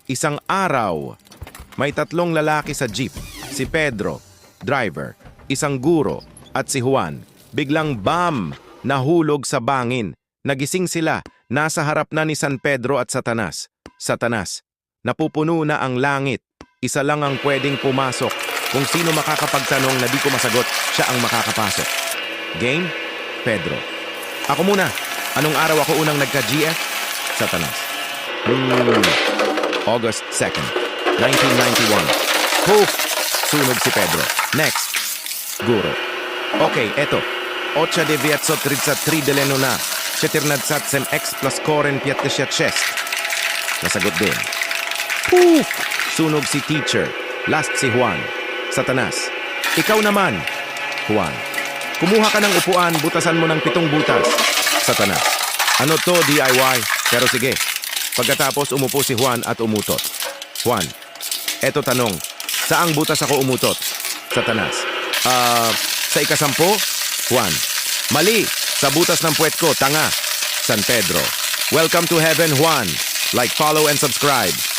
Isang araw, may tatlong lalaki sa jeep. Si Pedro, driver, isang guro, at si Juan. Biglang bam! Nahulog sa bangin. Nagising sila. Nasa harap na ni San Pedro at Satanas. Satanas, napupuno na ang langit. Isa lang ang pwedeng pumasok. Kung sino makakapagtanong na di ko masagot, siya ang makakapasok. Game? Pedro. Ako muna. Anong araw ako unang nagka-GF? Satanas. August 2nd, 1991. Poof! Sunog si Pedro. Next. Guro. Okay, eto. 8 933 de lenuna. 14 sem x plus koren 56. Nasagot din. Poof! Sunog si teacher. Last si Juan. Satanas. Ikaw naman. Juan. Kumuha ka ng upuan, butasan mo ng 7 butas. Satanas. Ano to, DIY? Pero sige. Pagkatapos umupo si Juan at umutot. Juan. Eto tanong. Saang butas ako umutot? Satanas. Sa ika-10? Juan. Mali. Sa butas ng puwet ko, tanga. San Pedro. Welcome to heaven, Juan. Like, follow, and subscribe.